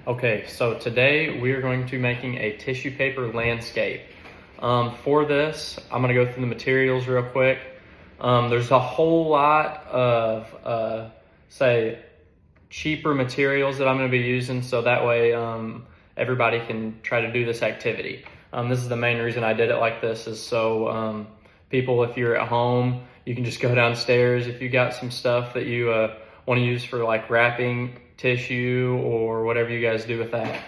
Okay, so today we are going to be making a tissue paper landscape. For this, I'm going to go through the materials real quick. There's a whole lot of, say, cheaper materials that I'm going to be using, so that way everybody can try to do this activity. This is the main reason I did it like this, is so people, if you're at home, you can just go downstairs. If you got some stuff that you want to use for like wrapping tissue or whatever you guys do with that.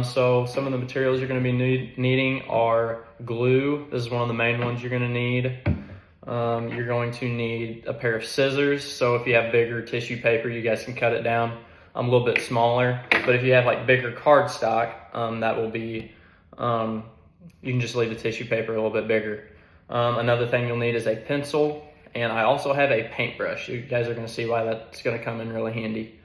So some of the materials you're going to be needing are glue. This is one of the main ones you're going to need. You're going to need a pair of scissors. So if you have bigger tissue paper, you guys can cut it down a little bit smaller. But if you have like bigger cardstock, that will be, you can just leave the tissue paper a little bit bigger. Another thing you'll need is a pencil, and I also have a paintbrush. You guys are going to see why that's going to come in really handy.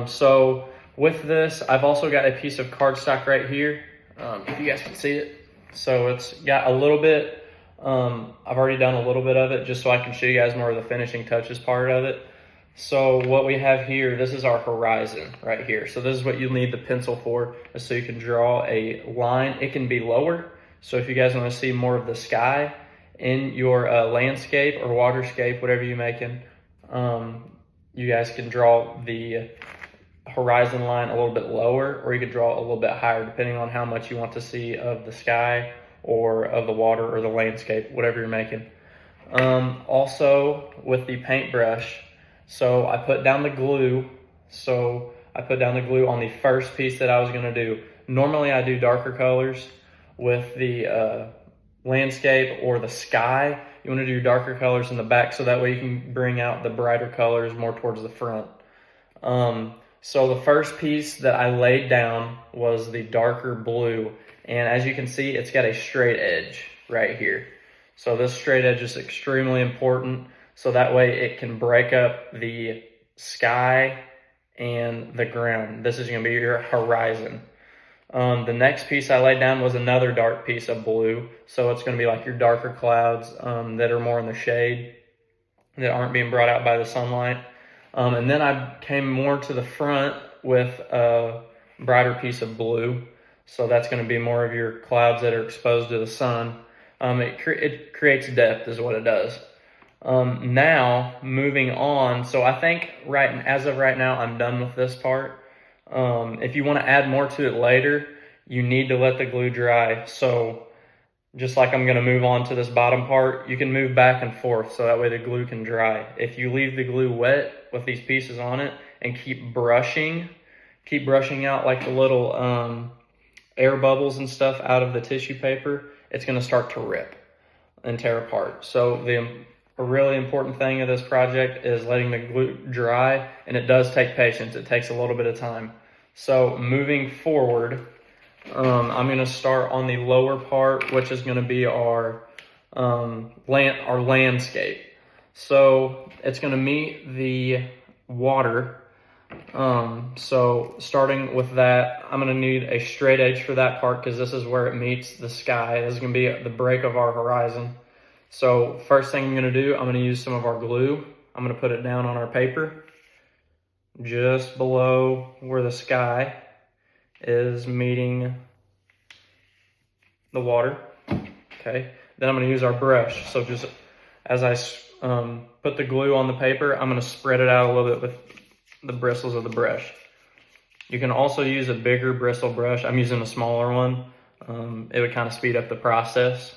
So with this, I've also got a piece of cardstock right here, if you guys can see it. So it's got a little bit, I've already done a little bit of it just so I can show you guys more of the finishing touches part of it. So what we have here, this is our horizon right here. So this is what you'll need the pencil for, is so you can draw a line. It can be lower. So if you guys want to see more of the sky in your landscape or waterscape, whatever you're making, you guys can draw the horizon line a little bit lower, or you could draw a little bit higher depending on how much you want to see of the sky or of the water or the landscape, whatever you're making. Also with the paintbrush, so I put down the glue. So I put down the glue on the first piece that I was going to do. Normally I do darker colors with the landscape or the sky. You want to do darker colors in the back so that way you can bring out the brighter colors more towards the front. So the first piece that I laid down was the darker blue, and as you can see, it's got a straight edge right here. So this straight edge is extremely important, so that way it can break up the sky and the ground. This is going to be your horizon. The next piece I laid down was another dark piece of blue. So it's going to be like your darker clouds that are more in the shade, that aren't being brought out by the sunlight. And then I came more to the front with a brighter piece of blue. So that's going to be more of your clouds that are exposed to the sun. It creates depth is what it does. Now moving on. So I think as of right now, I'm done with this part. If you want to add more to it later, you need to let the glue dry. So just like I'm going to move on to this bottom part, you can move back and forth so that way the glue can dry. If you leave the glue wet with these pieces on it and keep brushing out like the little air bubbles and stuff out of the tissue paper, it's going to start to rip and tear apart. So a really important thing of this project is letting the glue dry, and it does take patience. It takes a little bit of time. So moving forward, I'm going to start on the lower part, which is going to be our landscape. So it's going to meet the water. So starting with that, I'm going to need a straight edge for that part because this is where it meets the sky. This is going to be the break of our horizon. So first thing I'm going to do, I'm going to use some of our glue. I'm going to put it down on our paper just below where the sky is meeting the water. Okay. Then I'm going to use our brush. So just as I put the glue on the paper, I'm going to spread it out a little bit with the bristles of the brush. You can also use a bigger bristle brush. I'm using a smaller one. It would kind of speed up the process.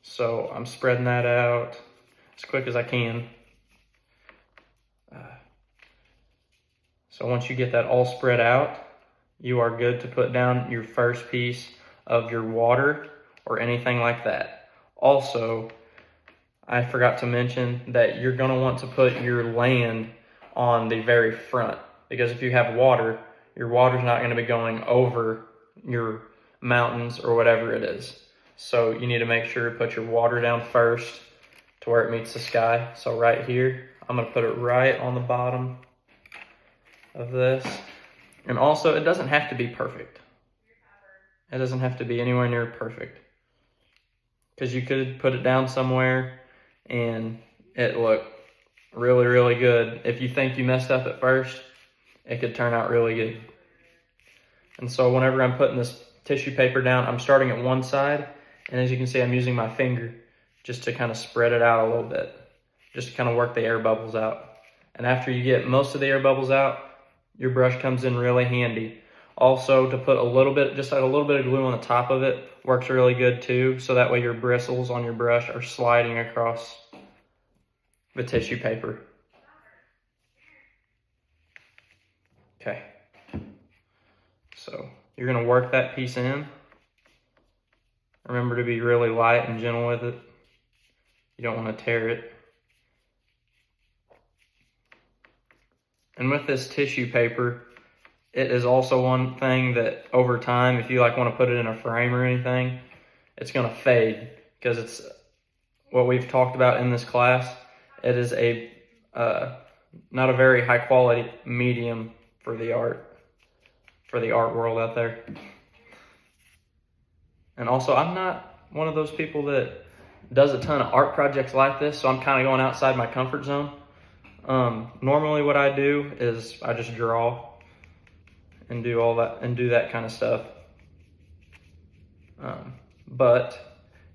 So I'm spreading that out as quick as I can. So once you get that all spread out, you are good to put down your first piece of your water or anything like that. Also, I forgot to mention that you're going to want to put your land on the very front, because if you have water, your water's not going to be going over your mountains or whatever it is. So you need to make sure to put your water down first to where it meets the sky. So right here, I'm going to put it right on the bottom of this. And also, it doesn't have to be perfect. It doesn't have to be anywhere near perfect, because you could put it down somewhere and it looked really, really good. If you think you messed up at first, it could turn out really good. And so whenever I'm putting this tissue paper down, I'm starting at one side, and as you can see, I'm using my finger just to kind of spread it out a little bit, just to kind of work the air bubbles out. And after you get most of the air bubbles out, your brush comes in really handy. Also, to put a little bit, just like a little bit of glue on the top of it, works really good too, so that way your bristles on your brush are sliding across the tissue paper. Okay, so you're gonna work that piece in. Remember to be really light and gentle with it. You don't want to tear it. And with this tissue paper, it is also one thing that over time, if you like want to put it in a frame or anything, it's going to fade, because it's what we've talked about in this class. It is a not a very high quality medium for the art world out there. And also, I'm not one of those people that does a ton of art projects like this, so I'm kind of going outside my comfort zone. Normally what I do is I just draw and do all that and do that kind of stuff. But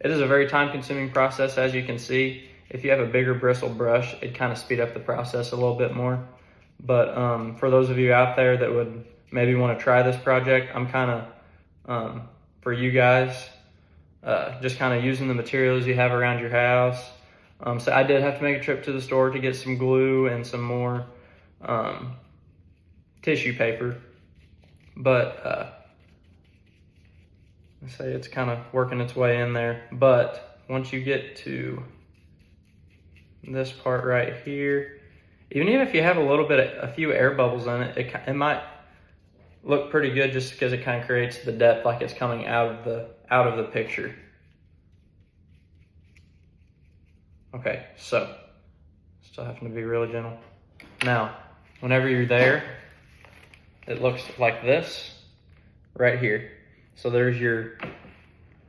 it is a very time consuming process, as you can see. If you have a bigger bristle brush, it kind of speed up the process a little bit more. But for those of you out there that would maybe want to try this project, I'm kind of, for you guys, just kind of using the materials you have around your house. So I did have to make a trip to the store to get some glue and some more tissue paper. But let's say it's kind of working its way in there. But once you get to this part right here, even if you have a few air bubbles in it, it might look pretty good, just because it kind of creates the depth, like it's coming out of the picture. Okay, so still having to be really gentle. Now, whenever you're there, it looks like this right here. So there's your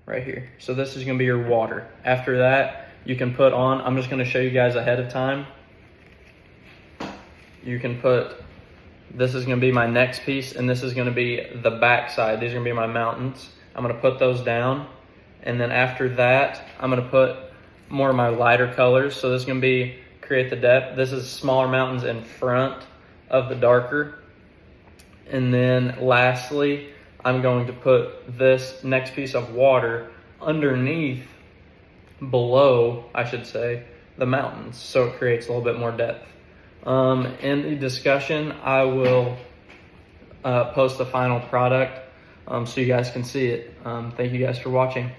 right here. So this is gonna be your water. After that, you can put on, I'm just gonna show you guys ahead of time. You can put, this is gonna be my next piece, and this is gonna be the back side. These are gonna be my mountains. I'm gonna put those down, and then after that, I'm gonna put more of my lighter colors. So this is gonna create the depth. This is smaller mountains in front of the darker. And then lastly, I'm going to put this next piece of water below, I should say, the mountains, so it creates a little bit more depth. In the discussion, I will post the final product so you guys can see it. Thank you guys for watching.